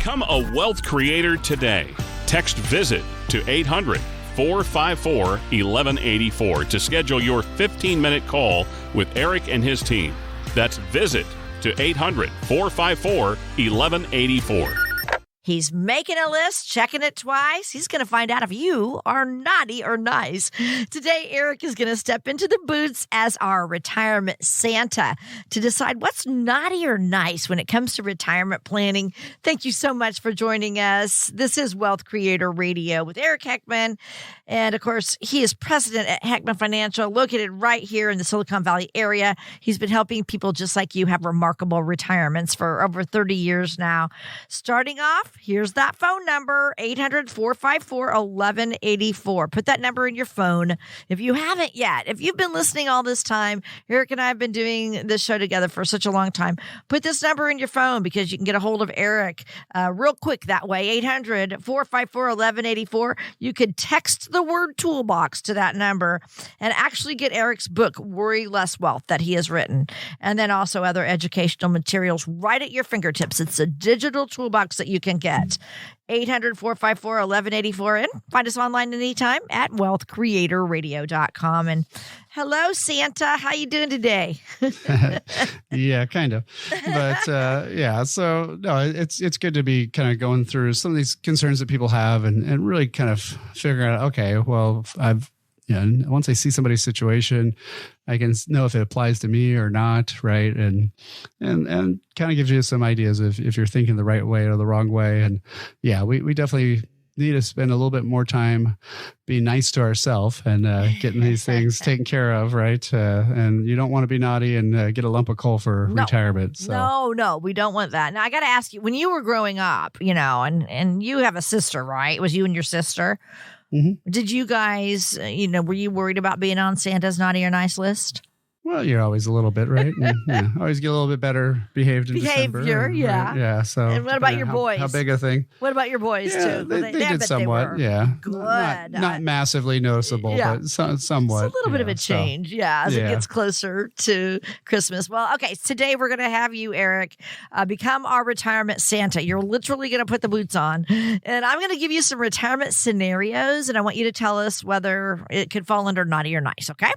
Become a wealth creator today. Text VISIT to 800-454-1184 to schedule your 15-minute call with Eric and his team. That's VISIT to 800-454-1184. He's making a list, checking it twice. He's going to find out if you are naughty or nice. Today, Eric is going to step into the boots as our retirement Santa to decide what's naughty or nice when it comes to retirement planning. Thank you so much for joining us. This is Wealth Creator Radio with Eric Heckman. And of course, he is president at Heckman Financial, located right here in the Silicon Valley area. He's been helping people just like you have remarkable retirements for over 30 years now. Starting off, here's that phone number, 800-454-1184. Put that number in your phone if you haven't yet. If you've been listening all this time, Eric and I have been doing this show together for such a long time. Put this number in your phone because you can get a hold of Eric real quick that way, 800-454-1184. You could text the word toolbox to that number and actually get Eric's book, Worry Less Wealth, that he has written, and then also other educational materials right at your fingertips. It's a digital toolbox that you can get. 800-454-1184 and find us online anytime at wealthcreatorradio.com. And hello, Santa. How you doing today? Yeah, kind of. But yeah, so no, it's good to be kind of going through some of these concerns that people have and really kind of figuring out, okay, well, once I see somebody's situation, I can know if it applies to me or not, right? And kind of gives you some ideas if you're thinking the right way or the wrong way. And yeah, we definitely need to spend a little bit more time being nice to ourselves and getting these things taken care of, right? And you don't want to be naughty and get a lump of coal for retirement. So. No, we don't want that. Now, I got to ask you, when you were growing up, and you have a sister, right? It was you and your sister. Mm-hmm. Did you guys, were you worried about being on Santa's naughty or nice list? Well, you're always a little bit, right? Yeah, always get a little bit better behaved in December. Yeah. Right? Yeah. So, and what about your boys? How big a thing? What about your boys too? They did somewhat. Yeah. Good. Not massively noticeable, but somewhat. It's a little bit of a change, as it gets closer to Christmas. Well, okay. Today we're going to have you, Eric, become our retirement Santa. You're literally going to put the boots on, and I'm going to give you some retirement scenarios, and I want you to tell us whether it could fall under naughty or nice. Okay.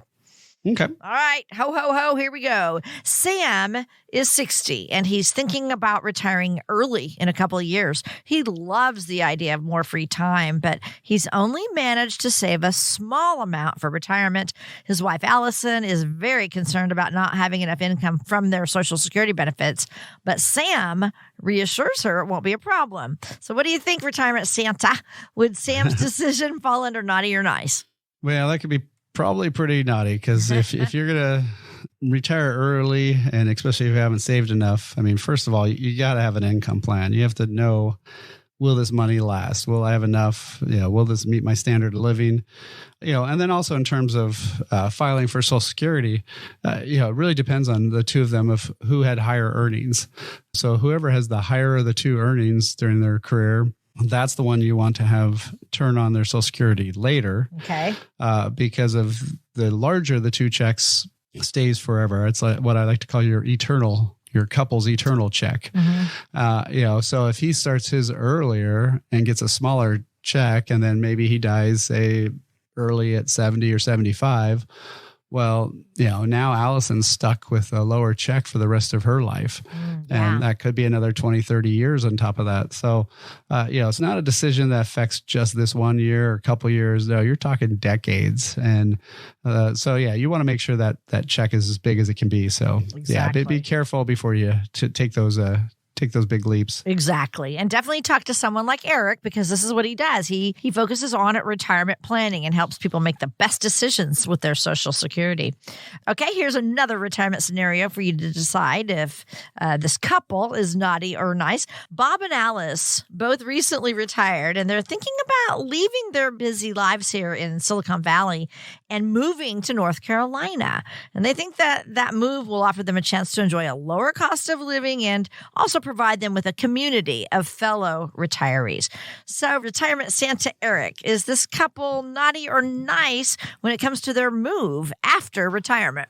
Okay. All right. Ho, ho, ho. Here we go. Sam is 60 and he's thinking about retiring early in a couple of years. He loves the idea of more free time, but he's only managed to save a small amount for retirement. His wife, Allison, is very concerned about not having enough income from their Social Security benefits, but Sam reassures her it won't be a problem. So what do you think, retirement Santa? Would Sam's decision fall under naughty or nice? Well, that could be probably pretty naughty because if you're going to retire early and especially if you haven't saved enough, I mean, first of all, you got to have an income plan. You have to know, will this money last? Will I have enough? Will this meet my standard of living? And then also in terms of filing for Social Security, it really depends on the two of them of who had higher earnings. So whoever has the higher of the two earnings during their career, that's the one you want to have turn on their Social Security later. Okay. Because of the larger the two checks stays forever. It's like what I like to call your couple's eternal check. Mm-hmm. So if he starts his earlier and gets a smaller check and then maybe he dies, say, early at 70 or 75, well, now Allison's stuck with a lower check for the rest of her life. And that could be another 20, 30 years on top of that. So, it's not a decision that affects just this 1 year or a couple years. No, you're talking decades. And you want to make sure that that check is as big as it can be. So, be careful before you take those big leaps. Exactly. And definitely talk to someone like Eric because this is what he does. He focuses on retirement planning and helps people make the best decisions with their Social Security. Okay, here's another retirement scenario for you to decide if this couple is naughty or nice. Bob and Alice both recently retired and they're thinking about leaving their busy lives here in Silicon Valley and moving to North Carolina. And they think that move will offer them a chance to enjoy a lower cost of living and also provide them with a community of fellow retirees. So, retirement Santa Eric, is this couple naughty or nice when it comes to their move after retirement?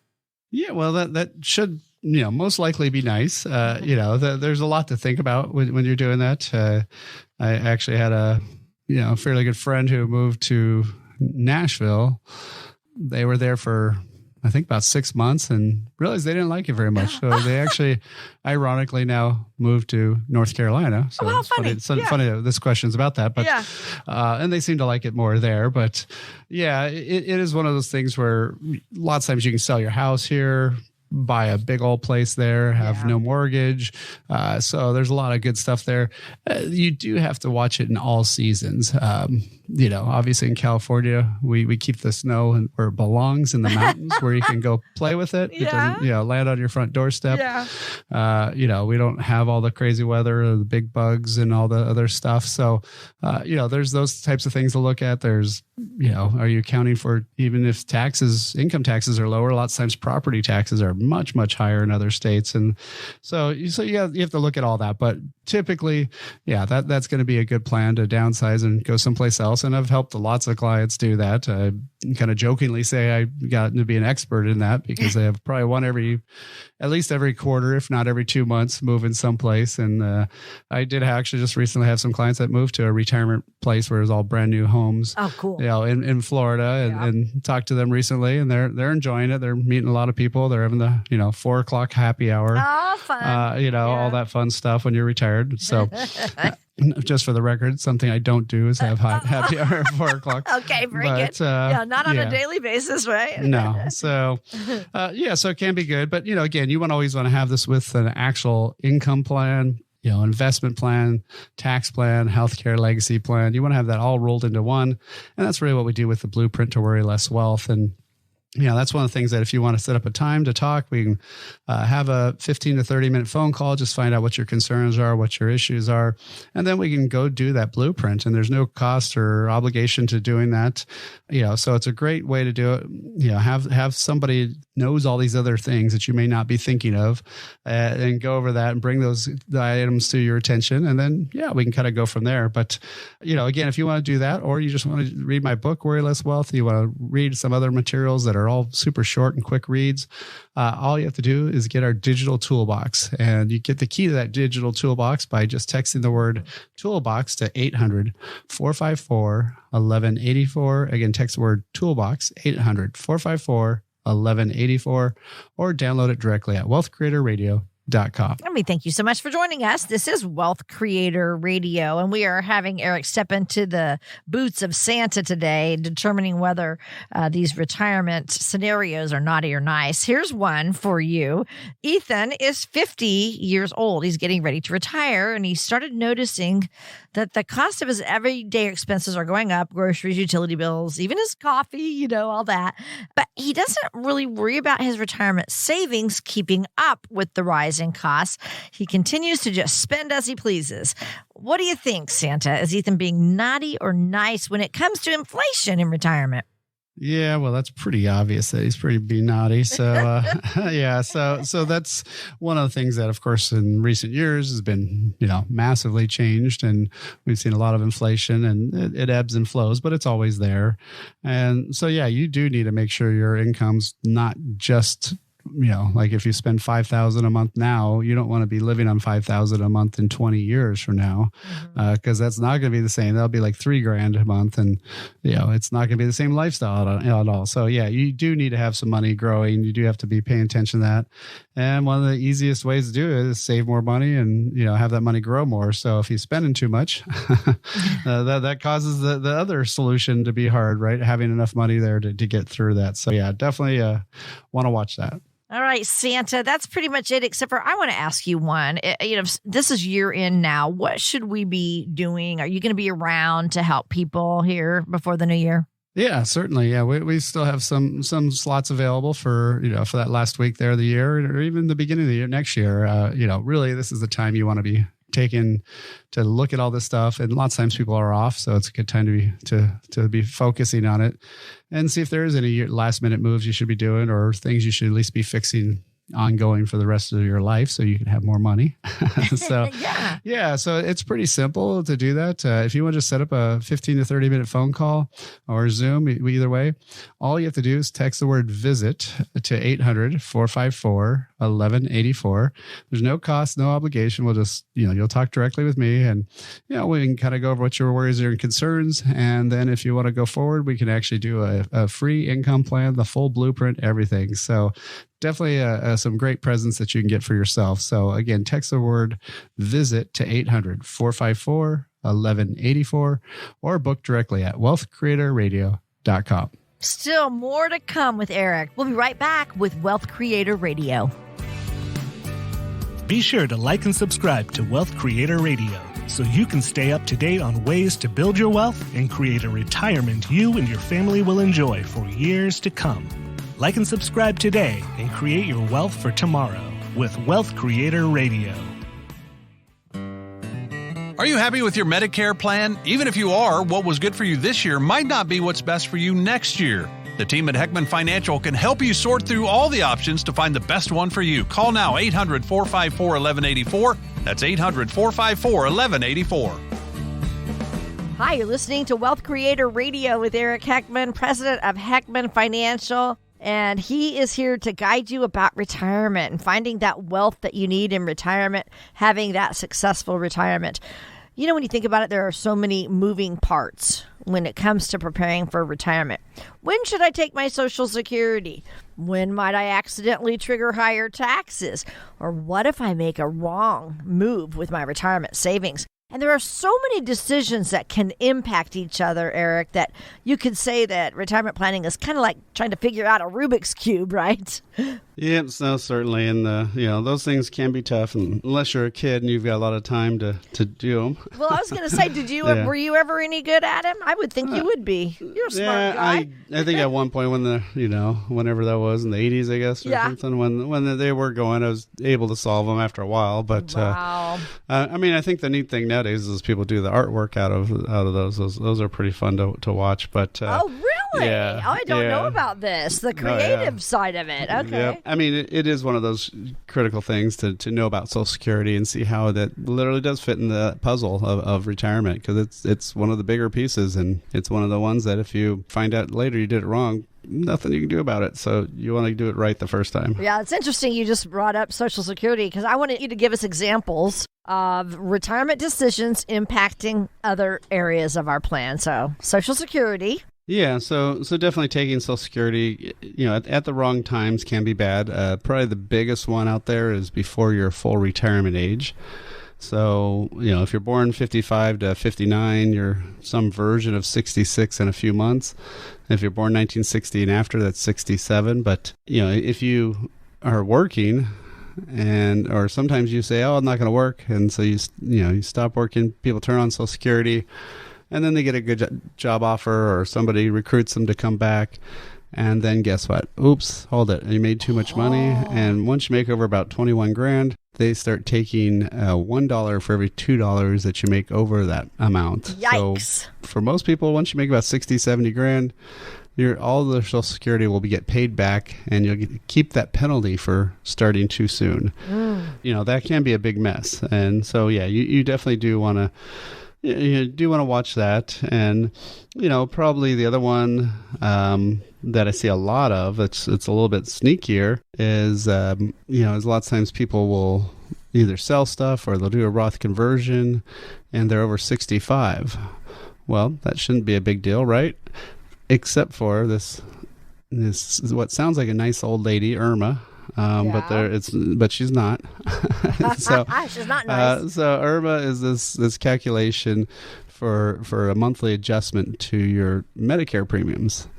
Yeah, well, that should most likely be nice. There's a lot to think about when you're doing that. I actually had a fairly good friend who moved to Nashville. They were there for, I think, about 6 months and realized they didn't like it very much. So they actually, ironically, now moved to North Carolina. So how it's funny. funny that this question's about that. But and they seem to like it more there. But yeah, it is one of those things where lots of times you can sell your house here, buy a big old place there, have no mortgage. So there's a lot of good stuff there. You do have to watch it in all seasons. Obviously in California, we keep the snow where it belongs, in the mountains where you can go play with it. It doesn't, land on your front doorstep. We don't have all the crazy weather, or the big bugs and all the other stuff. So, there's those types of things to look at. There's, are you accounting for, even if income taxes are lower, a lot of times property taxes are much, much higher in other states. And so you have to look at all that. But typically, that's going to be a good plan to downsize and go someplace else. And I've helped lots of clients do that. I kind of jokingly say I've gotten to be an expert in that because I have probably one at least every quarter, if not every 2 months, moving someplace. And I did actually just recently have some clients that moved to a retirement place where it was all brand new homes. Oh, cool. In Florida, and talked to them recently, and they're enjoying it. They're meeting a lot of people. They're having the 4:00 happy hour. Oh, fun. All that fun stuff when you're retired. So. Just for the record, something I don't do is have happy hour at 4:00. Okay, very good. Not on a daily basis, right? No. So, so it can be good. But, again, you always want to have this with an actual income plan, investment plan, tax plan, healthcare legacy plan. You want to have that all rolled into one. And that's really what we do with the Blueprint to Worry Less Wealth. And that's one of the things that if you want to set up a time to talk, we can have a 15 to 30 minute phone call, just find out what your concerns are, what your issues are, and then we can go do that blueprint. And there's no cost or obligation to doing that. So it's a great way to do it. Have somebody knows all these other things that you may not be thinking of, and go over that and bring the items to your attention. And then, we can kind of go from there. But, again, if you want to do that, or you just want to read my book, Worry Less Wealth, you want to read some other materials that are all super short and quick reads, all you have to do is get our digital toolbox. And you get the key to that digital toolbox by just texting the word toolbox to 800-454-1184. Again, text the word toolbox, 800-454-1184, or download it directly at wealthcreatorradio.com. Let me thank you so much for joining us. This is Wealth Creator Radio, and we are having Eric step into the boots of Santa today, determining whether these retirement scenarios are naughty or nice. Here's one for you. Ethan is 50 years old. He's getting ready to retire, and he started noticing that the cost of his everyday expenses are going up, groceries, utility bills, even his coffee, all that. But he doesn't really worry about his retirement savings keeping up with the rise in costs. He continues to just spend as he pleases. What do you think, Santa? Is Ethan being naughty or nice when it comes to inflation in retirement? Yeah, well, that's pretty obvious that he's being naughty. So, so that's one of the things that, of course, in recent years has been, massively changed. And we've seen a lot of inflation, and it ebbs and flows, but it's always there. And so, you do need to make sure your income's not just, like if you spend $5,000 a month now, you don't want to be living on $5,000 a month in 20 years from now, because that's not going to be the same. That'll be like $3,000 a month, and it's not going to be the same lifestyle at all. So you do need to have some money growing. You do have to be paying attention to that. And one of the easiest ways to do it is save more money and have that money grow more. So if you're spending too much, that causes the other solution to be hard, right? Having enough money there to get through that. So definitely want to watch that. All right, Santa, that's pretty much it, except for I want to ask you one. This is year end now. What should we be doing? Are you going to be around to help people here before the new year? Yeah, certainly. Yeah, we still have some slots available for for that last week there of the year, or even the beginning of the year next year. Really, this is the time you want to be taken to look at all this stuff, and lots of times people are off, so it's a good time to be focusing on it and see if there is any last minute moves you should be doing, or things you should at least be fixing ongoing for the rest of your life so you can have more money. So so it's pretty simple to do that. If you want to just set up a 15 to 30 minute phone call or Zoom, either way, all you have to do is text the word visit to 800-454 1184. There's no cost, no obligation. We'll just, you'll talk directly with me, and, we can kind of go over what your worries and concerns. And then if you want to go forward, we can actually do a free income plan, the full blueprint, everything. So definitely some great presents that you can get for yourself. So again, text the word VISIT to 800-454-1184 or book directly at wealthcreatorradio.com. Still more to come with Eric. We'll be right back with Wealth Creator Radio. Be sure to like and subscribe to Wealth Creator Radio so you can stay up to date on ways to build your wealth and create a retirement you and your family will enjoy for years to come. Like and subscribe today and create your wealth for tomorrow with Wealth Creator Radio. Are you happy with your Medicare plan? Even if you are, what was good for you this year might not be what's best for you next year. The team at Heckman Financial can help you sort through all the options to find the best one for you. Call now, 800-454-1184. That's 800-454-1184. Hi, you're listening to Wealth Creator Radio with Eric Heckman, president of Heckman Financial. And he is here to guide you about retirement and finding that wealth that you need in retirement, having that successful retirement. When you think about it, there are so many moving parts when it comes to preparing for retirement. When should I take my Social Security? When might I accidentally trigger higher taxes? Or what if I make a wrong move with my retirement savings? And there are so many decisions that can impact each other, Eric, that you could say that retirement planning is kind of like trying to figure out a Rubik's Cube, right? Yep, so certainly. And, those things can be tough unless you're a kid and you've got a lot of time to do them. Well, I was going to say, were you ever any good at them? I would think you would be. You're a smart guy. I think at one point when whenever that was in the 80s, I guess, or something, when they were going, I was able to solve them after a while. But, wow. I think the neat thing nowadays is people do the artwork out of those. Those are pretty fun to watch. But oh, really? Yeah, I don't know about this. The creative side of it. Okay. Yep. It is one of those critical things to know about Social Security and see how that literally does fit in the puzzle of retirement, because it's one of the bigger pieces, and it's one of the ones that if you find out later you did it wrong, nothing you can do about it. So you want to do it right the first time. Yeah, it's interesting you just brought up Social Security, because I wanted you to give us examples of retirement decisions impacting other areas of our plan. So Social Security. Yeah, so definitely taking Social Security, at the wrong times can be bad. Probably the biggest one out there is before your full retirement age. So, if you're born 55 to 59, you're some version of 66 in a few months. If you're born 1960 and after, that's 67. But, if you are working, or sometimes you say, I'm not going to work, and so you stop working, people turn on Social Security, and then they get a good job offer, or somebody recruits them to come back. And then guess what? Oops, hold it. You made too much money. And once you make over about 21 grand, they start taking $1 for every $2 that you make over that amount. Yikes. So for most people, once you make about 60, 70 grand, all the Social Security will get paid back, and you'll keep that penalty for starting too soon. That can be a big mess. And so, you definitely do want to watch that. And, probably the other one that I see a lot of, it's a little bit sneakier, is, is lots of times people will either sell stuff or they'll do a Roth conversion and they're over 65. Well, that shouldn't be a big deal, right? Except for this is what sounds like a nice old lady, Irma. But she's not. So she's not nice. So Irma is this calculation for a monthly adjustment to your Medicare premiums.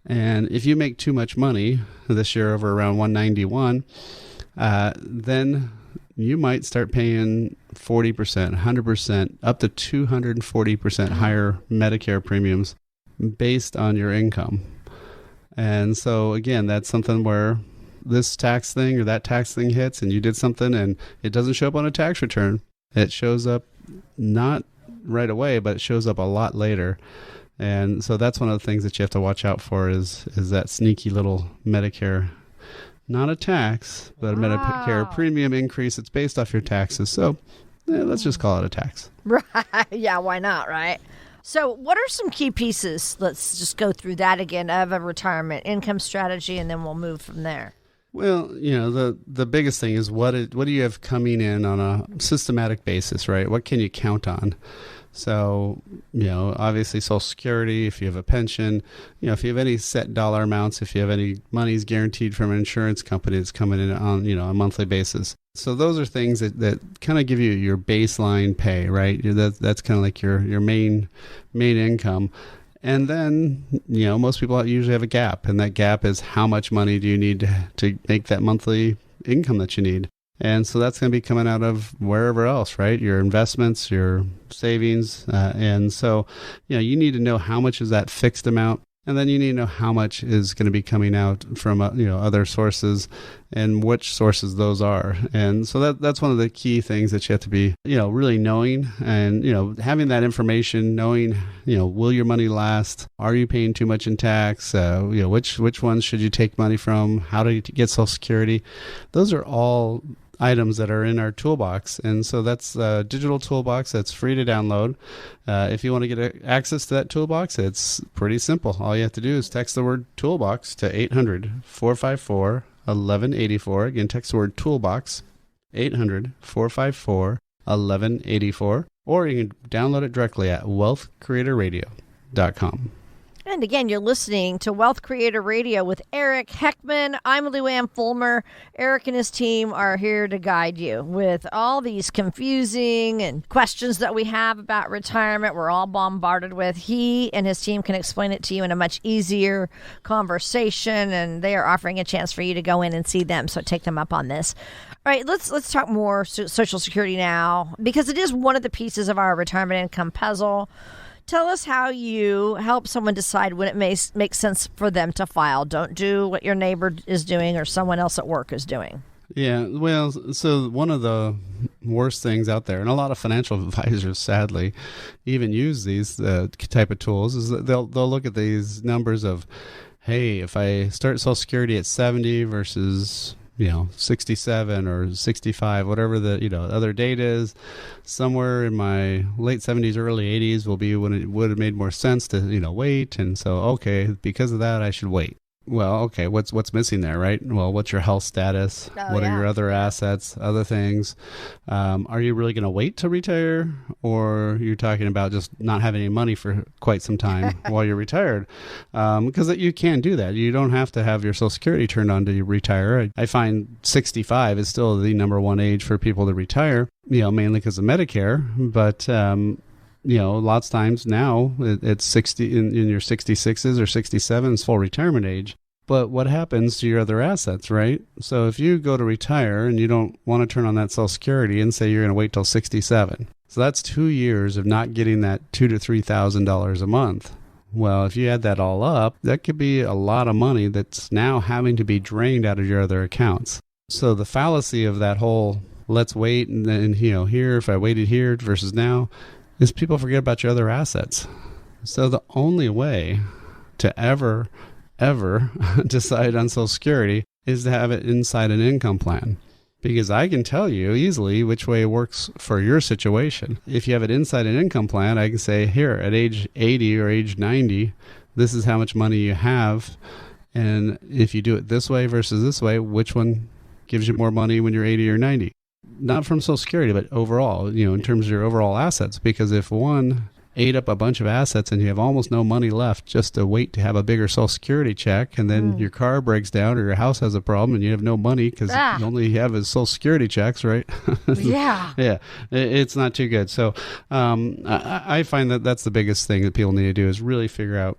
And if you make too much money this year, over around 191, then you might start paying 40%, 100%, up to 240% higher Medicare premiums based on your income. And so again, that's something where this tax thing or that tax thing hits and you did something and it doesn't show up on a tax return. It shows up not right away, but it shows up a lot later. And so that's one of the things that you have to watch out for is that sneaky little Medicare, not a tax, but a Medicare premium increase. It's based off your taxes. So let's just call it a tax. Right. Yeah, why not, right? So what are some key pieces, let's just go through that again, of a retirement income strategy, and then we'll move from there. Well, the biggest thing is what do you have coming in on a systematic basis, right? What can you count on? So, obviously Social Security, if you have a pension, if you have any set dollar amounts, if you have any monies guaranteed from an insurance company that's coming in on, a monthly basis. So those are things that kind of give you your baseline pay, right? That's kind of like your main income. And then, most people usually have a gap, and that gap is how much money do you need to make that monthly income that you need. And so that's going to be coming out of wherever else, right? Your investments, your savings. And so, you need to know how much is that fixed amount. And then you need to know how much is going to be coming out from, other sources and which sources those are. And so that's one of the key things that you have to be, really knowing and, having that information, knowing, will your money last? Are you paying too much in tax? Which ones should you take money from? How do you get Social Security? Those are all items that are in our toolbox. And so that's a digital toolbox that's free to download. If you want to get access to that toolbox, it's pretty simple. All you have to do is text the word toolbox to 800-454-1184. Again, text the word toolbox, 800-454-1184. Or you can download it directly at wealthcreatorradio.com. And again, you're listening to Wealth Creator Radio with Eric Heckman. I'm Lou Ann Fulmer. Eric and his team are here to guide you with all these confusing and questions that we have about retirement. We're all bombarded with. He and his team can explain it to you in a much easier conversation, and they are offering a chance for you to go in and see them. So take them up on this. All right, let's talk more Social Security now, because it is one of the pieces of our retirement income puzzle. Tell us how you help someone decide when it makes sense for them to file. Don't do what your neighbor is doing or someone else at work is doing. Yeah, well, so one of the worst things out there, and a lot of financial advisors, sadly, even use these type of tools, is that they'll look at these numbers of, hey, if I start Social Security at 70 versus 67 or 65, whatever the, other date is, somewhere in my late 70s, early 80s will be when it would have made more sense to, wait. And so, okay, because of that, I should wait. Well, okay, what's missing there, right? Well, what's your health status? What are your other assets, other things? Are you really going to wait to retire, or you're talking about just not having any money for quite some time while you're retired? Because you can do that. You don't have to have your Social Security turned on to retire. I find 65 is still the number one age for people to retire, mainly because of Medicare, but lots of times now it's 60 in your 66s or 67s full retirement age. But what happens to your other assets, right? So if you go to retire and you don't want to turn on that Social Security and say you're going to wait till 67, so that's 2 years of not getting that $2,000 to $3,000 a month. Well, if you add that all up, that could be a lot of money that's now having to be drained out of your other accounts. So the fallacy of that whole let's wait and then here, if I waited here versus now, is people forget about your other assets. So the only way to ever decide on Social Security is to have it inside an income plan. Because I can tell you easily which way works for your situation. If you have it inside an income plan, I can say, here, at age 80 or age 90, this is how much money you have. And if you do it this way versus this way, which one gives you more money when you're 80 or 90? Not from Social Security, but overall, in terms of your overall assets. Because if one ate up a bunch of assets and you have almost no money left just to wait to have a bigger Social Security check, and then your car breaks down or your house has a problem and you have no money because you only have his Social Security checks, right? Yeah. Yeah, it's not too good. So I find that that's the biggest thing that people need to do is really figure out,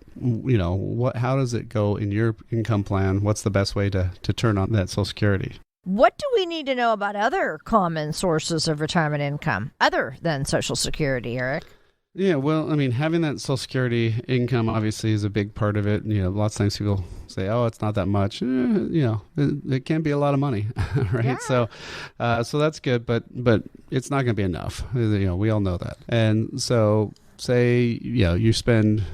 how does it go in your income plan? What's the best way to turn on that Social Security? What do we need to know about other common sources of retirement income other than Social Security, Eric? Yeah, well, having that Social Security income obviously is a big part of it. Lots of times people say, "Oh, it's not that much." It can be a lot of money, right? Yeah. So that's good, but it's not going to be enough. We all know that. And so, say you spend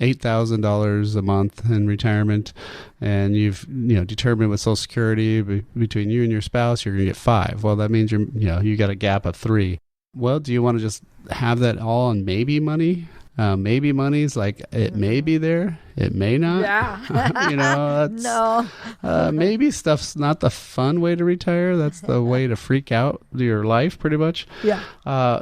$8,000 a month in retirement, and you've determined with Social Security between you and your spouse, you're going to get $5,000. Well, that means you got a gap of $3,000. Well, do you want to just have that all on maybe money Maybe money's like, it may be there, it may not. Yeah. That's, No. maybe stuff's not the fun way to retire. That's the way to freak out your life, pretty much. Yeah.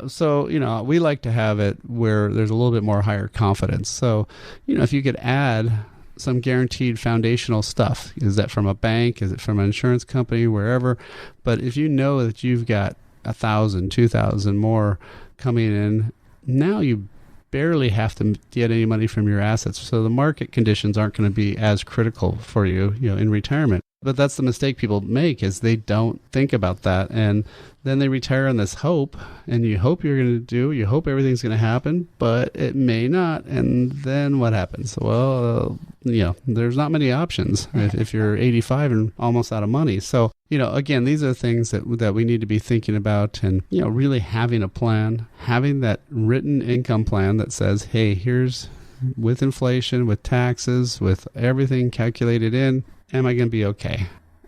So, we like to have it where there's a little bit more higher confidence. So, if you could add some guaranteed foundational stuff, is that from a bank? Is it from an insurance company? Wherever. But if you know that you've got 1,000, 2,000 more coming in, now you barely have to get any money from your assets. So the market conditions aren't going to be as critical for you, in retirement. But that's the mistake people make, is they don't think about that. And then they retire on this hope, and you hope you hope everything's going to happen, but it may not. And then what happens? Well, there's not many options if you're 85 and almost out of money. So, again, these are things that we need to be thinking about, and, really having a plan, having that written income plan that says, hey, here's, with inflation, with taxes, with everything calculated in, am I going to be okay?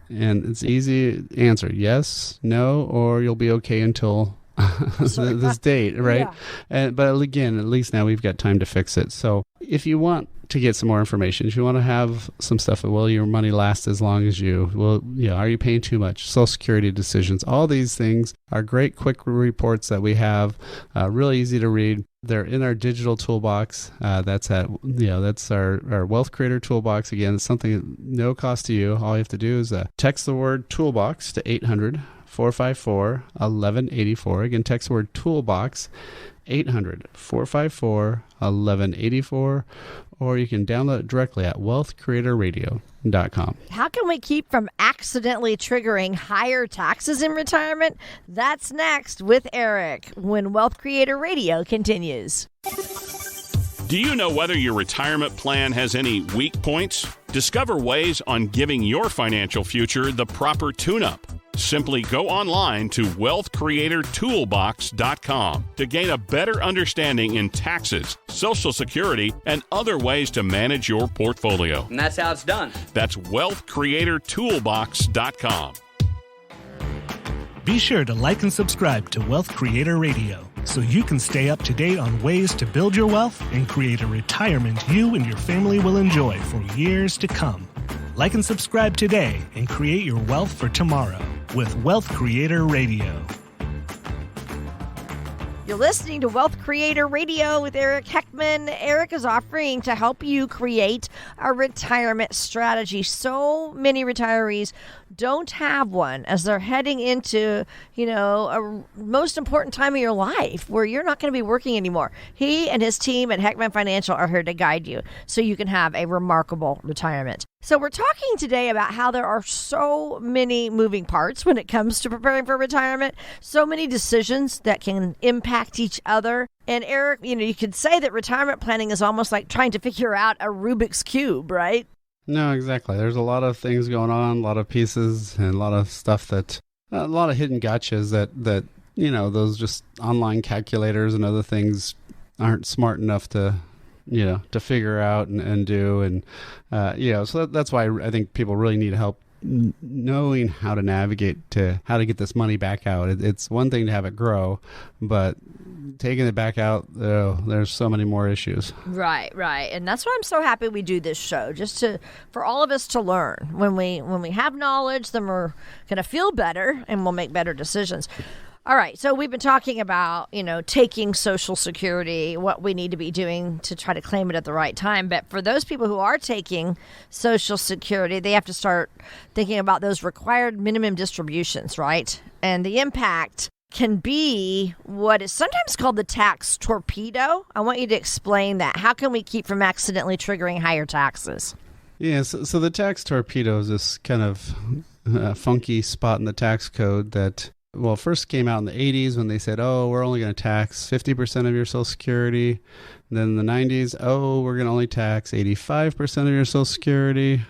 And it's easy answer, yes, no, or you'll be okay until this date, right? Yeah. But again, at least now we've got time to fix it. So if you want to get some more information, if you want to have some stuff, will your money last as long as you? Are you paying too much? Social Security decisions, all these things are great quick reports that we have, really easy to read. They're in our digital toolbox. That's our Wealth Creator toolbox. Again, it's something no cost to you. All you have to do is text the word toolbox to 800-454-1184. Again, text the word toolbox, 800-454-1184, or you can download it directly at wealthcreatorradio.com. How can we keep from accidentally triggering higher taxes in retirement? That's next with Eric when Wealth Creator Radio continues. Do you know whether your retirement plan has any weak points? Discover ways on giving your financial future the proper tune-up. Simply go online to wealthcreatortoolbox.com to gain a better understanding in taxes, Social Security, and other ways to manage your portfolio. And that's how it's done. That's wealthcreatortoolbox.com. Be sure to like and subscribe to Wealth Creator Radio so you can stay up to date on ways to build your wealth and create a retirement you and your family will enjoy for years to come. Like and subscribe today and create your wealth for tomorrow with Wealth Creator Radio. You're listening to Wealth Creator Radio with Eric Heckman. Eric is offering to help you create a retirement strategy. So many retirees don't have one as they're heading into, a most important time of your life where you're not going to be working anymore. He and his team at Heckman Financial are here to guide you so you can have a remarkable retirement. So we're talking today about how there are so many moving parts when it comes to preparing for retirement, so many decisions that can impact each other. And Eric, you could say that retirement planning is almost like trying to figure out a Rubik's Cube, right? No, exactly. There's a lot of things going on, a lot of pieces, and a lot of stuff a lot of hidden gotchas that those just online calculators and other things aren't smart enough to figure out and do. And, so that's why I think people really need help knowing how to navigate to how to get this money back out. It's one thing to have it grow, but taking it back out, there's so many more issues. Right. And that's why I'm so happy we do this show, just for all of us to learn. When we have knowledge, then we're going to feel better and we'll make better decisions. All right. So we've been talking about, taking Social Security, what we need to be doing to try to claim it at the right time. But for those people who are taking Social Security, they have to start thinking about those required minimum distributions, right? And the impact can be what is sometimes called the tax torpedo. I want you to explain that. How can we keep from accidentally triggering higher taxes? Yeah, so the tax torpedo is this kind of funky spot in the tax code that first came out in the 80s when they said, we're only going to tax 50% of your Social Security. And then in the 90s, we're going to only tax 85% of your Social Security.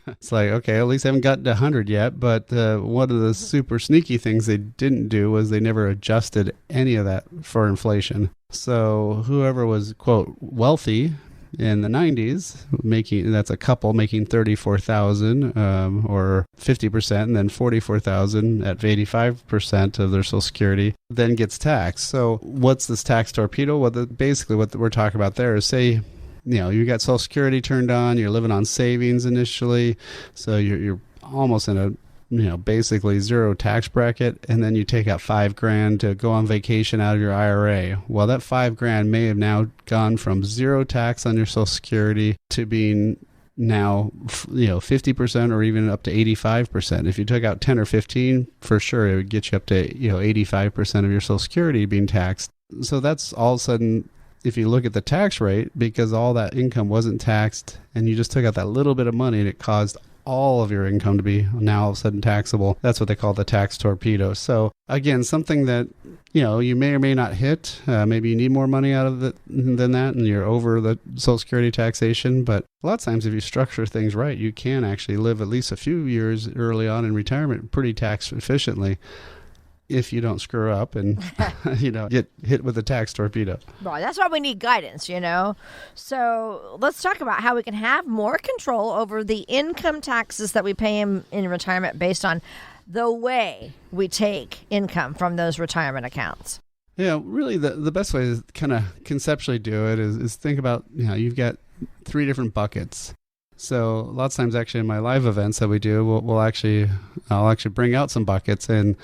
It's like, okay, at least I haven't gotten to 100 yet. But one of the super sneaky things they didn't do was they never adjusted any of that for inflation. So whoever was, quote, wealthy in the 90s, that's a couple making $34,000 or 50%, and then $44,000 at 85% of their Social Security, then gets taxed. So what's this tax torpedo? Well, basically what we're talking about there is, say, you got Social Security turned on, you're living on savings initially, so you're almost in a basically zero tax bracket, and then you take out $5,000 to go on vacation out of your IRA. Well, that $5,000 may have now gone from zero tax on your Social Security to being now 50% or even up to 85%. If you took out 10 or 15, for sure it would get you up to 85% of your Social Security being taxed. So that's all of a sudden, if you look at the tax rate, because all that income wasn't taxed and you just took out that little bit of money, and it caused all of your income to be now all of a sudden taxable. That's what they call the tax torpedo. So again, something that you may or may not hit. Maybe you need more money out of it than that, and you're over the Social Security taxation. But a lot of times, if you structure things right, you can actually live at least a few years early on in retirement pretty tax efficiently, if you don't screw up and get hit with a tax torpedo. Right. That's why we need guidance, So let's talk about how we can have more control over the income taxes that we pay in retirement based on the way we take income from those retirement accounts. Yeah, really the best way to kind of conceptually do it is think about, you've got 3 different buckets. So a lot of times, actually, in my live events that we do, I'll actually bring out some buckets, and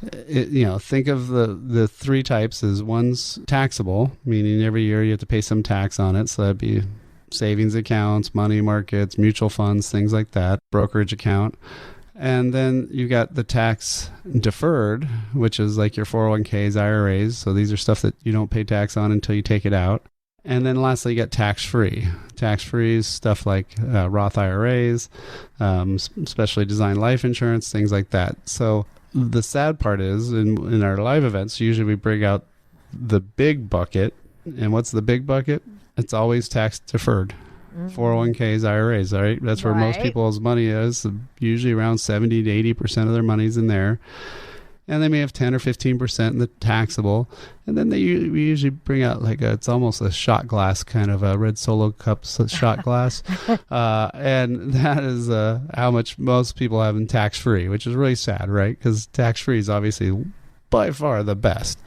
think of the 3 types as: one's taxable, meaning every year you have to pay some tax on it. So that'd be savings accounts, money markets, mutual funds, things like that, brokerage account. And then you got the tax deferred, which is like your 401ks, IRAs. So these are stuff that you don't pay tax on until you take it out. And then lastly, you got tax-free. Tax-free is stuff like Roth IRAs, specially designed life insurance, things like that. So the sad part is, in our live events, usually we bring out the big bucket. And what's the big bucket? It's always tax-deferred. 401ks, IRAs, right? That's where most people's money is. Usually around 70 to 80% of their money's in there. And they may have 10 or 15% in the taxable. And then we usually bring out it's almost a shot glass, kind of a red Solo cup shot glass. And that is how much most people have in tax-free, which is really sad, right? Because tax-free is obviously by far the best.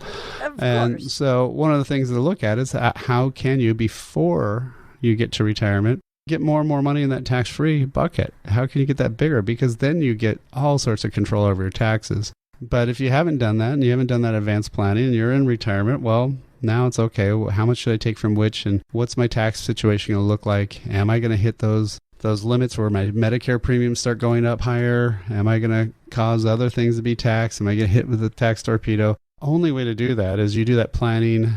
Of and course. So one of the things to look at is how can you, before you get to retirement, get more and more money in that tax-free bucket? How can you get that bigger? Because then you get all sorts of control over your taxes. But if you haven't done that, and you haven't done that advanced planning, and you're in retirement, well, now it's okay. How much should I take from which, and what's my tax situation going to look like? Am I going to hit those limits where my Medicare premiums start going up higher? Am I going to cause other things to be taxed? Am I going to hit with the tax torpedo? Only way to do that is you do that planning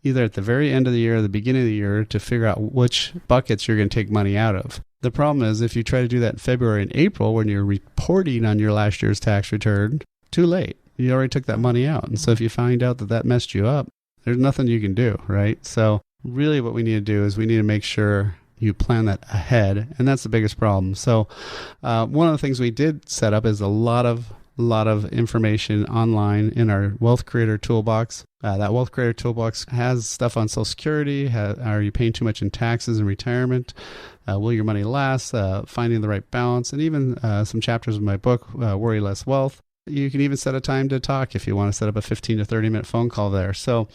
either at the very end of the year or the beginning of the year to figure out which buckets you're going to take money out of. The problem is, if you try to do that in February and April when you're reporting on your last year's tax return, too late. You already took that money out. And so if you find out that messed you up, there's nothing you can do, right? So really what we need to do is we need to make sure you plan that ahead. And that's the biggest problem. So one of the things we did set up is a lot of information online in our Wealth Creator Toolbox. That Wealth Creator Toolbox has stuff on Social Security. Are you paying too much in taxes in retirement? Will your money last? Finding the right balance. And even some chapters of my book, Worry Less Wealth. You can even set a time to talk if you want to set up a 15 to 30 minute phone call there. So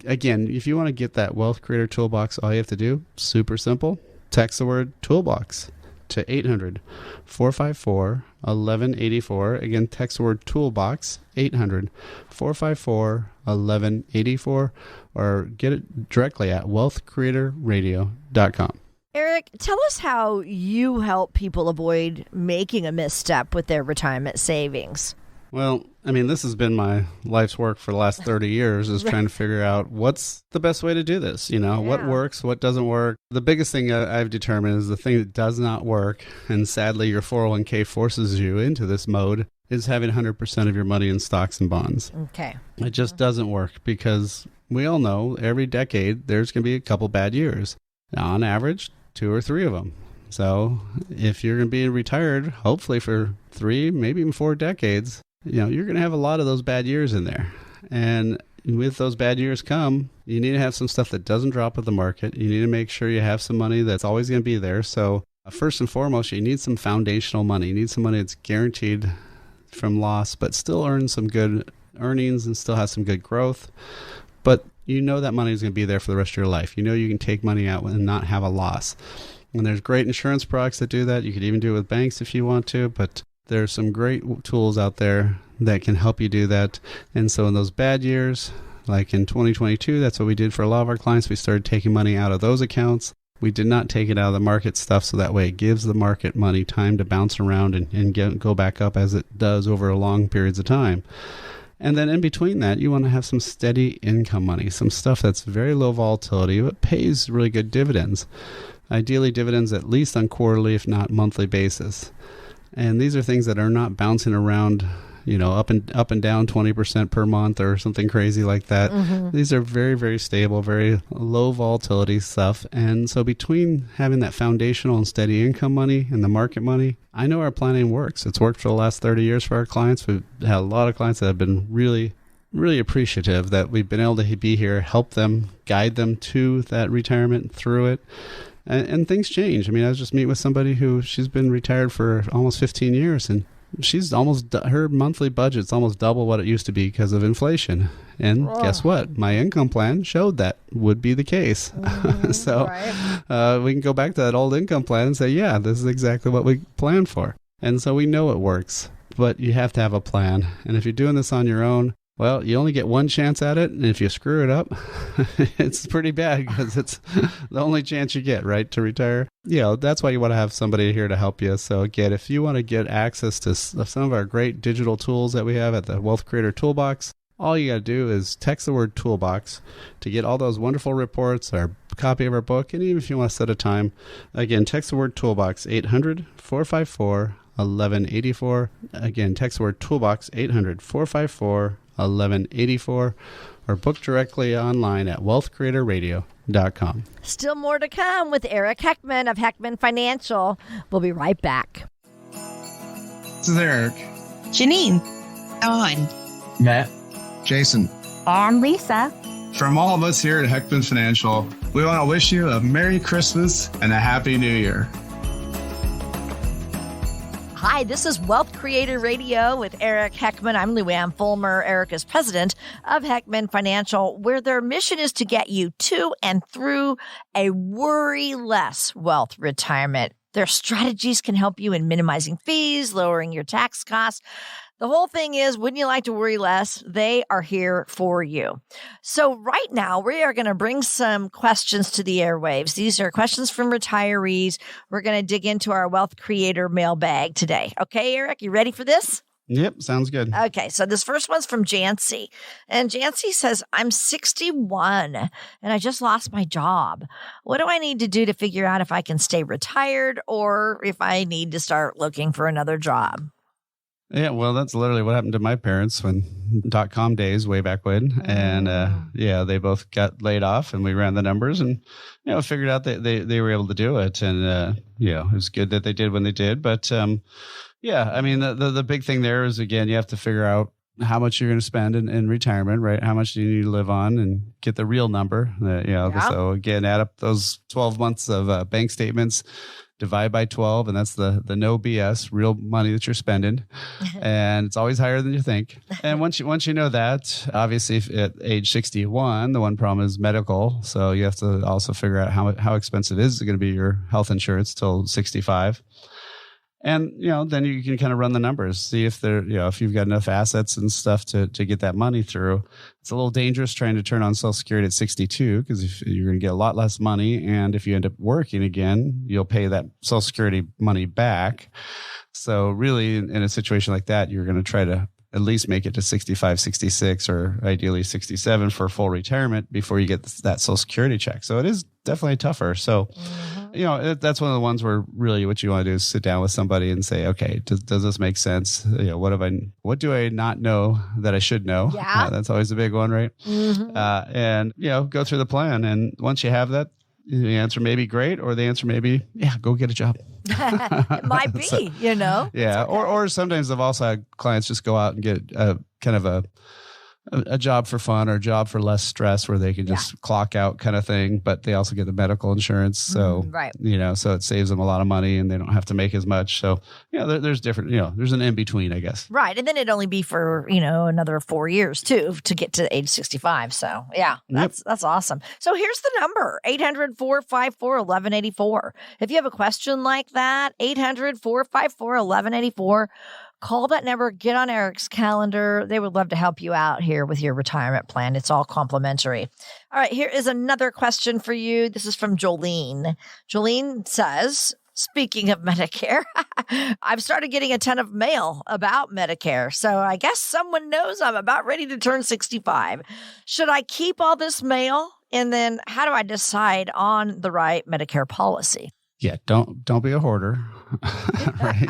again, if you want to get that Wealth Creator Toolbox, all you have to do, super simple, text the word toolbox to 800-454-1184. Again, text the word toolbox, 800-454-1184, or get it directly at wealthcreatorradio.com. Eric, tell us how you help people avoid making a misstep with their retirement savings. Well, this has been my life's work for the last 30 years is trying to figure out what's the best way to do this. What works, what doesn't work. The biggest thing I've determined is the thing that does not work, and sadly your 401k forces you into this mode, is having 100% of your money in stocks and bonds. Okay. It just doesn't work because we all know every decade there's going to be a couple bad years. On average, 2 or 3 of them. So if you're going to be retired, hopefully for 3, maybe even 4 decades, you're going to have a lot of those bad years in there. And with those bad years come, you need to have some stuff that doesn't drop with the market. You need to make sure you have some money that's always going to be there. So first and foremost, you need some foundational money. You need some money that's guaranteed from loss, but still earns some good earnings and still has some good growth. But you know that money is going to be there for the rest of your life. You know you can take money out and not have a loss. And there's great insurance products that do that. You could even do it with banks if you want to, but there's some great tools out there that can help you do that. And so in those bad years, like in 2022, that's what we did for a lot of our clients. We started taking money out of those accounts. We did not take it out of the market stuff, so that way it gives the market money time to bounce around and go back up as it does over long periods of time. And then in between that, you want to have some steady income money, some stuff that's very low volatility, but pays really good dividends. Ideally, dividends at least on quarterly, if not monthly basis. And these are things that are not bouncing around, up and down 20% per month or something crazy like that. Mm-hmm. These are very, very stable, very low volatility stuff. And so between having that foundational and steady income money and the market money, I know our planning works. It's worked for the last 30 years for our clients. We've had a lot of clients that have been really, really appreciative that we've been able to be here, help them, guide them to that retirement through it. And things change. I mean, I was just meeting with somebody she's been retired for almost 15 years, and she's her monthly budget's almost double what it used to be because of inflation. And guess what? My income plan showed that would be the case. So we can go back to that old income plan and say, yeah, this is exactly what we planned for. And so we know it works, but you have to have a plan. And if you're doing this on your own, well, you only get one chance at it, and if you screw it up, it's pretty bad because it's the only chance you get, right, to retire. That's why you want to have somebody here to help you. So again, if you want to get access to some of our great digital tools that we have at the Wealth Creator Toolbox, all you got to do is text the word toolbox to get all those wonderful reports, our copy of our book, and even if you want to set a time, again, text the word toolbox, 800-454-1184. Again, text the word toolbox, 800-454-1184, or book directly online at wealthcreatorradio.com. Still more to come with Eric Heckman of Heckman Financial. We'll be right back. This is Eric. Janine. Dawn. Matt. Jason. I'm Lisa. From all of us here at Heckman Financial, we want to wish you a Merry Christmas and a Happy New Year. Hi, this is Wealth Creator Radio with Eric Heckman. I'm Luann Fulmer. Eric is president of Heckman Financial, where their mission is to get you to and through a worry-less wealth retirement. Their strategies can help you in minimizing fees, lowering your tax costs. The whole thing is, wouldn't you like to worry less? They are here for you. So right now, we are going to bring some questions to the airwaves. These are questions from retirees. We're going to dig into our Wealth Creator mailbag today. Okay, Eric, you ready for this? Yep, sounds good. Okay, so this first one's from Jancy. And Jancy says, I'm 61 and I just lost my job. What do I need to do to figure out if I can stay retired or if I need to start looking for another job? Yeah, well, that's literally what happened to my parents when .com days way back when. And they both got laid off and we ran the numbers and, figured out that they were able to do it. And, it was good that they did when they did. But, I mean, the big thing there is, again, you have to figure out how much you're going to spend in retirement, right? How much do you need to live on and get the real number? So again, add up those 12 months of bank statements, divide by 12, and that's the no BS, real money that you're spending. And it's always higher than you think. And once you know that, obviously at age 61, the one problem is medical. So you have to also figure out how expensive is it going to be your health insurance till 65. And, then you can kind of run the numbers, see if if you've got enough assets and stuff to get that money through. It's a little dangerous trying to turn on Social Security at 62 because you're going to get a lot less money. And if you end up working again, you'll pay that Social Security money back. So really in a situation like that, you're going to try to at least make it to 65, 66, or ideally 67 for full retirement before you get that Social Security check. So it is definitely tougher. So, that's one of the ones where really what you want to do is sit down with somebody and say, okay, does this make sense? What do I not know that I should know? Yeah. That's always a big one, right? Mm-hmm. And go through the plan. And once you have that, the answer may be great, or the answer may be, go get a job. It might be, Yeah. Okay. Or sometimes I've also had clients just go out and get kind of a a job for fun or a job for less stress where they can just clock out kind of thing, but they also get the medical insurance. So, right. So it saves them a lot of money and they don't have to make as much. So, there's different, there's an in between, I guess. Right. And then it'd only be for, another 4 years too, to get to age 65. So that's awesome. So here's the number, 800-454-1184. If you have a question like that, 800-454-1184. Call that number, get on Eric's calendar. They would love to help you out here with your retirement plan. It's all complimentary. All right, here is another question for you. This is from Jolene. Jolene says, speaking of Medicare, I've started getting a ton of mail about Medicare. So I guess someone knows I'm about ready to turn 65. Should I keep all this mail? And then how do I decide on the right Medicare policy? Yeah, don't be a hoarder, right?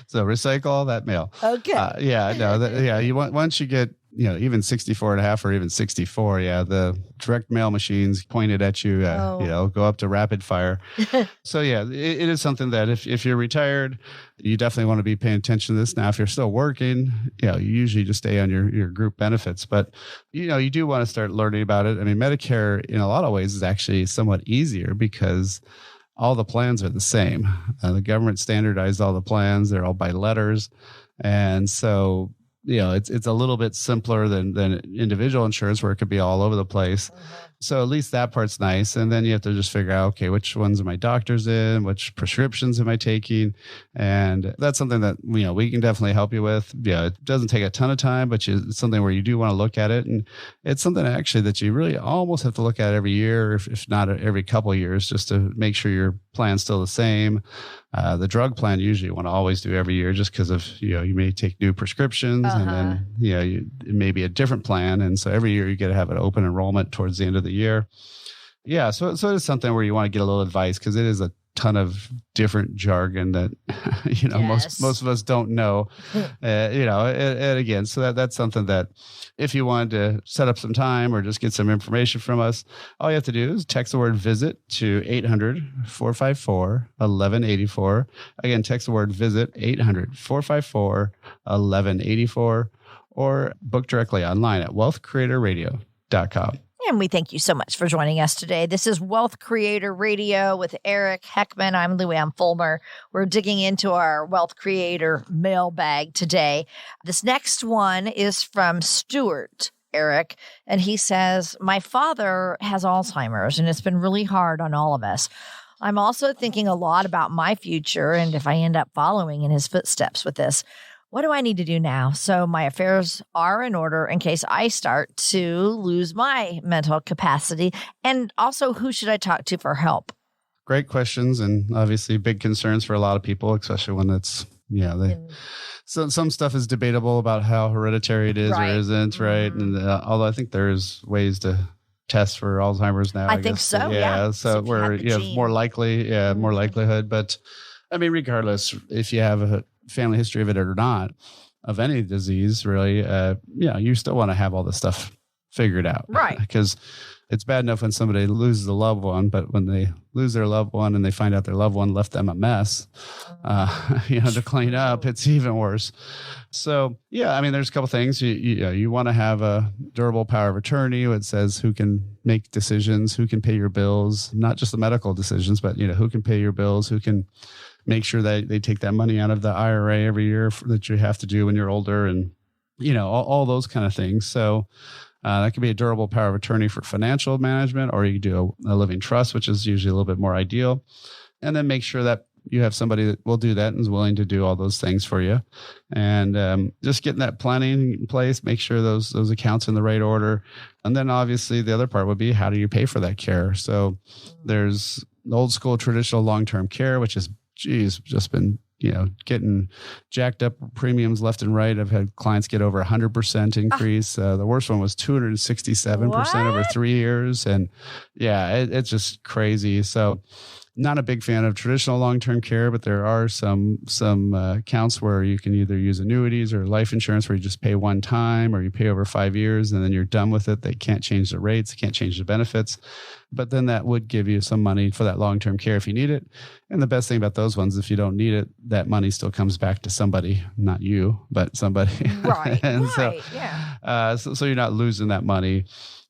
So recycle all that mail. Okay. You want, once you get, even 64 and a half or even 64, the direct mail machines pointed at you, go up to rapid fire. So it is something that if you're retired, you definitely want to be paying attention to this. Now, if you're still working, you usually just stay on your group benefits, but you do want to start learning about it. I mean, Medicare in a lot of ways is actually somewhat easier because all the plans are the same. The government standardized all the plans. They're all by letters. And so, it's a little bit simpler than individual insurance where it could be all over the place. So at least that part's nice. And then you have to just figure out, okay, which ones are my doctors in? Which prescriptions am I taking? And that's something that, we can definitely help you with. It doesn't take a ton of time, but it's something where you do want to look at it. And it's something actually that you really almost have to look at every year, if not every couple of years, just to make sure your plan's still the same. The drug plan usually you want to always do every year just because of, you may take new prescriptions and then, it may be a different plan. And so every year you get to have an open enrollment towards the end of the year. Yeah. So it is something where you want to get a little advice because it is a ton of different jargon that, most of us don't know, and again, so that's something that if you wanted to set up some time or just get some information from us, all you have to do is text the word visit to 800-454-1184. Again, text the word visit 800-454-1184 or book directly online at wealthcreatorradio.com. And we thank you so much for joining us today. This is Wealth Creator Radio with Eric Heckman. I'm Luann Fulmer. We're digging into our Wealth Creator mailbag today. This next one is from Stuart, Eric, and he says, my father has Alzheimer's, and it's been really hard on all of us. I'm also thinking a lot about my future and if I end up following in his footsteps with this. What do I need to do now so my affairs are in order in case I start to lose my mental capacity? And also, who should I talk to for help? Great questions, and obviously big concerns for a lot of people, especially when it's, some stuff is debatable about how hereditary it is or isn't, right? And although I think there's ways to test for Alzheimer's now. I think guess. so, So where you have more likely, more likelihood. But I mean, regardless, if you have a family history of it or not, of any disease, really, you still want to have all this stuff figured out. Right. Because it's bad enough when somebody loses a loved one, but when they lose their loved one and they find out their loved one left them a mess, to clean up, it's even worse. So, there's a couple things. You want to have a durable power of attorney that says who can make decisions, who can pay your bills, not just the medical decisions, but, who can pay your bills, who can make sure that they take that money out of the IRA every year that you have to do when you're older and, all those kind of things. So that could be a durable power of attorney for financial management, or you do a living trust, which is usually a little bit more ideal. And then make sure that you have somebody that will do that and is willing to do all those things for you. And just getting that planning in place, make sure those accounts in the right order. And then obviously the other part would be, how do you pay for that care? So there's old school traditional long-term care, which is just been, getting jacked up premiums left and right. I've had clients get over 100% increase. The worst one was 267% over 3 years. And it's just crazy. So, Not a big fan of traditional long-term care, but there are some accounts where you can either use annuities or life insurance where you just pay one time, or you pay over 5 years and then you're done with it. They can't change the rates, they can't change the benefits, but then that would give you some money for that long-term care if you need it. And the best thing about those ones, if you don't need it, that money still comes back to somebody, not you, but somebody. Right. And right. so you're not losing that money.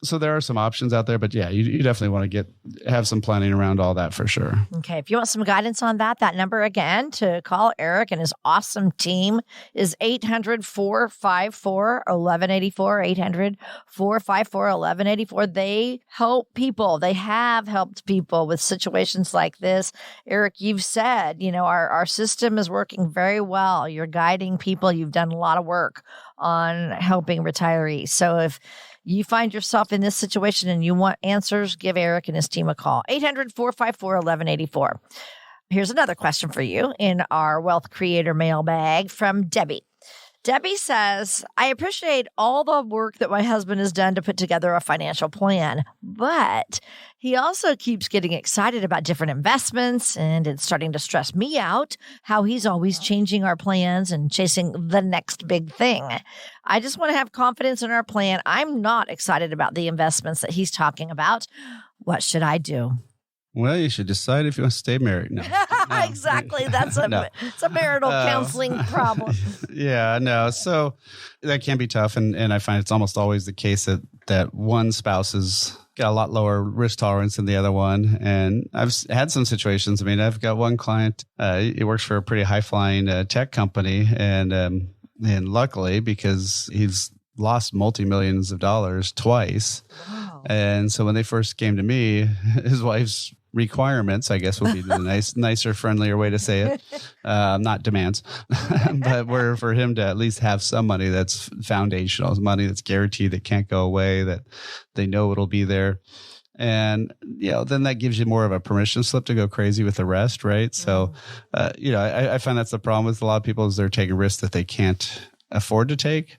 So there are some options out there, but yeah, you definitely want to have some planning around all that for sure. Okay. If you want some guidance on that number again to call Eric and his awesome team is 800-454-1184, 800-454-1184. They help people. They have helped people with situations like this. Eric, you've said, our system is working very well. You're guiding people. You've done a lot of work on helping retirees. So if you find yourself in this situation and you want answers, give Eric and his team a call. 800-454-1184. Here's another question for you in our Wealth Creator mailbag from Debbie. Debbie says, I appreciate all the work that my husband has done to put together a financial plan, but he also keeps getting excited about different investments, and it's starting to stress me out how he's always changing our plans and chasing the next big thing. I just want to have confidence in our plan. I'm not excited about the investments that he's talking about. What should I do? Well, you should decide if you want to stay married. No. Exactly. That's it's a marital counseling problem. Yeah, no. So that can be tough. And I find it's almost always the case that one spouse has got a lot lower risk tolerance than the other one. And I've had some situations. I mean, I've got one client, he works for a pretty high flying tech company. And luckily, because he's lost multi-millions of dollars twice. Wow. And so when they first came to me, his wife's requirements, I guess would be the nicer, friendlier way to say it. Not demands, but were for him to at least have some money that's foundational, money that's guaranteed, that can't go away, that they know it'll be there. And, then that gives you more of a permission slip to go crazy with the rest, right? So, I find that's the problem with a lot of people is they're taking risks that they can't afford to take.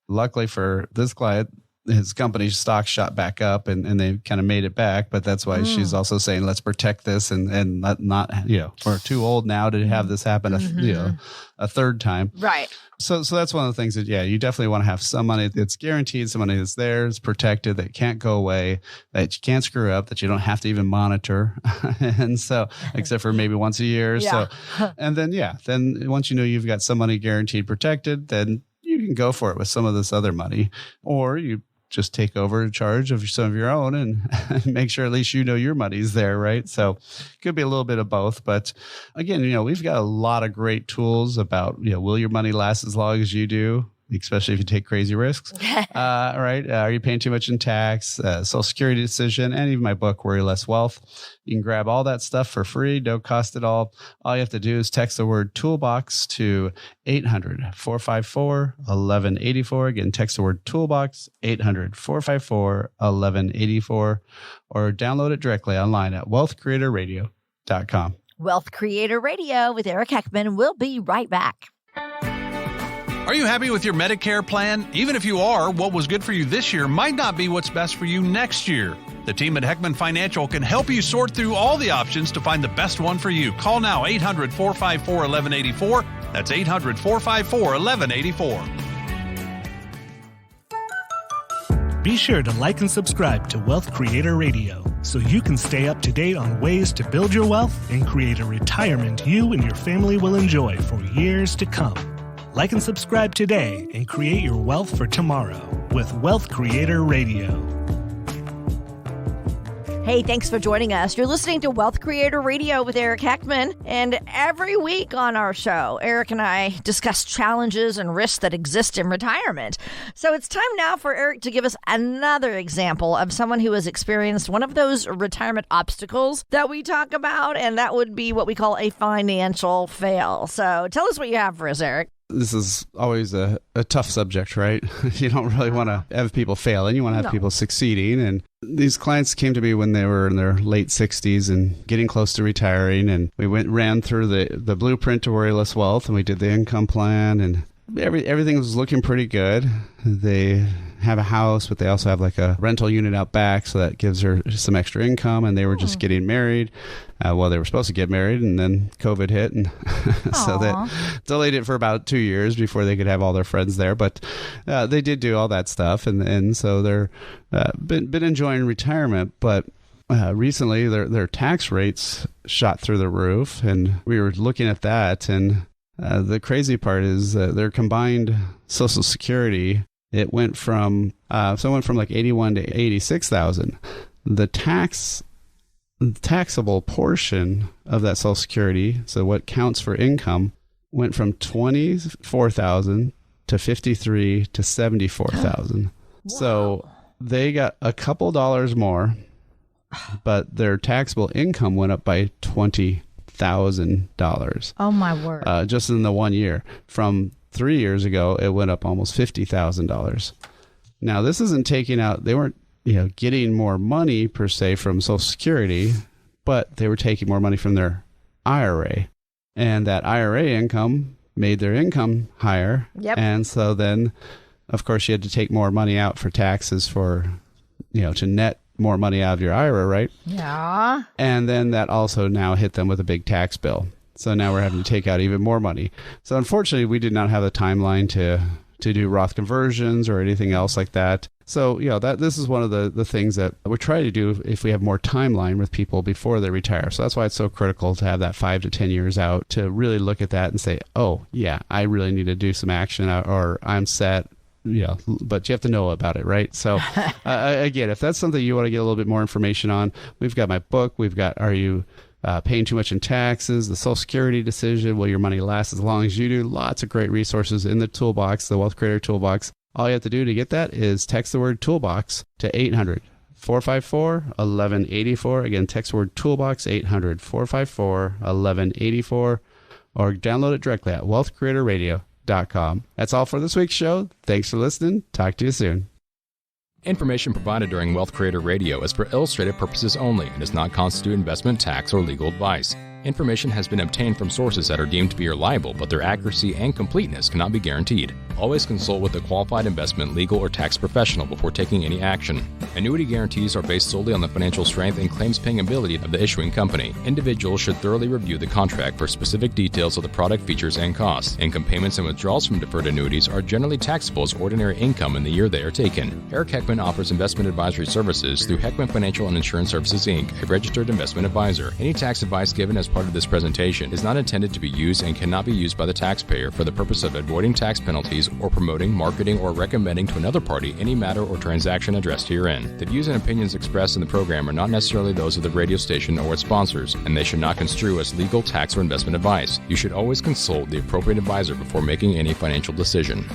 Luckily for this client, his company's stock shot back up and they kind of made it back. But that's why she's also saying, let's protect this and not we're too old now to have this happen, a third time. Right. So that's one of the things that, you definitely want to have some money that's guaranteed, some money that's there, it's protected, that can't go away, that you can't screw up, that you don't have to even monitor. And so, except for maybe once a year. Yeah. So, and then once you've got some money guaranteed, protected, then you can go for it with some of this other money, or you just take over charge of some of your own and make sure at least your money's there, right? So it could be a little bit of both. But again, we've got a lot of great tools about, will your money last as long as you do? Especially if you take crazy risks, right? Are you paying too much in tax, Social Security decision, and even my book, Worry Less Wealth. You can grab all that stuff for free, no cost at all. All you have to do is text the word toolbox to 800-454-1184. Again, text the word toolbox, 800-454-1184, or download it directly online at wealthcreatorradio.com. Wealth Creator Radio with Eric Heckman. We'll be right back. Are you happy with your Medicare plan? Even if you are, what was good for you this year might not be what's best for you next year. The team at Heckman Financial can help you sort through all the options to find the best one for you. Call now, 800-454-1184. That's 800-454-1184. Be sure to like and subscribe to Wealth Creator Radio so you can stay up to date on ways to build your wealth and create a retirement you and your family will enjoy for years to come. Like and subscribe today and create your wealth for tomorrow with Wealth Creator Radio. Hey, thanks for joining us. You're listening to Wealth Creator Radio with Eric Heckman. And every week on our show, Eric and I discuss challenges and risks that exist in retirement. So it's time now for Eric to give us another example of someone who has experienced one of those retirement obstacles that we talk about, and that would be what we call a financial fail. So tell us what you have for us, Eric. This is always a tough subject, right? You don't really want to have people failing. You want to have people succeeding. And these clients came to me when they were in their late 60s and getting close to retiring. And we ran through the blueprint to Worry Less Wealth, and we did the income plan. And everything was looking pretty good. They have a house, but they also have like a rental unit out back, so that gives her some extra income. And they were just getting married. Well, they were supposed to get married, and then COVID hit, and so that delayed it for about 2 years before they could have all their friends there. But they did do all that stuff, and so they're been enjoying retirement. But recently, their tax rates shot through the roof, and we were looking at that. And the crazy part is their combined Social Security, it went from like 81 to 86,000. The taxable portion of that Social Security, so what counts for income, went from 24,000 to 53 to 74,000. Wow. So they got a couple dollars more, but their taxable income went up by $20,000. Oh my word! Just in the 1 year. From 3 years ago, it went up almost $50,000. Now, this isn't taking out. They weren't getting more money per se from Social Security, but they were taking more money from their IRA, and that IRA income made their income higher. Yep. And so then, of course, you had to take more money out for taxes to net more money out of your IRA, right? Yeah. And then that also now hit them with a big tax bill. So now we're having to take out even more money. So unfortunately, we did not have a timeline to do Roth conversions or anything else like that. So, this is one of the things that we're trying to do if we have more timeline with people before they retire. So that's why it's so critical to have that 5 to 10 years out to really look at that and say, oh, yeah, I really need to do some action, or I'm set. But you have to know about it, right? So again, if that's something you want to get a little bit more information on, we've got my book. We've got, are you paying too much in taxes, the Social Security decision, will your money last as long as you do? Lots of great resources in the toolbox, the Wealth Creator Toolbox. All you have to do to get that is text the word toolbox to 800-454-1184. Again, text the word toolbox, 800-454-1184, or download it directly at wealthcreatorradio.com. That's all for this week's show. Thanks for listening. Talk to you soon. Information provided during Wealth Creator Radio is for illustrative purposes only and does not constitute investment, tax, or legal advice. Information has been obtained from sources that are deemed to be reliable, but their accuracy and completeness cannot be guaranteed. Always consult with a qualified investment, legal, or tax professional before taking any action. Annuity guarantees are based solely on the financial strength and claims-paying ability of the issuing company. Individuals should thoroughly review the contract for specific details of the product features and costs. Income payments and withdrawals from deferred annuities are generally taxable as ordinary income in the year they are taken. Eric Heckman offers investment advisory services through Heckman Financial and Insurance Services, Inc., a registered investment advisor. Any tax advice given as part of this presentation is not intended to be used and cannot be used by the taxpayer for the purpose of avoiding tax penalties or promoting, marketing, or recommending to another party any matter or transaction addressed herein. The views and opinions expressed in the program are not necessarily those of the radio station or its sponsors, and they should not construe as legal, tax, or investment advice. You should always consult the appropriate advisor before making any financial decision.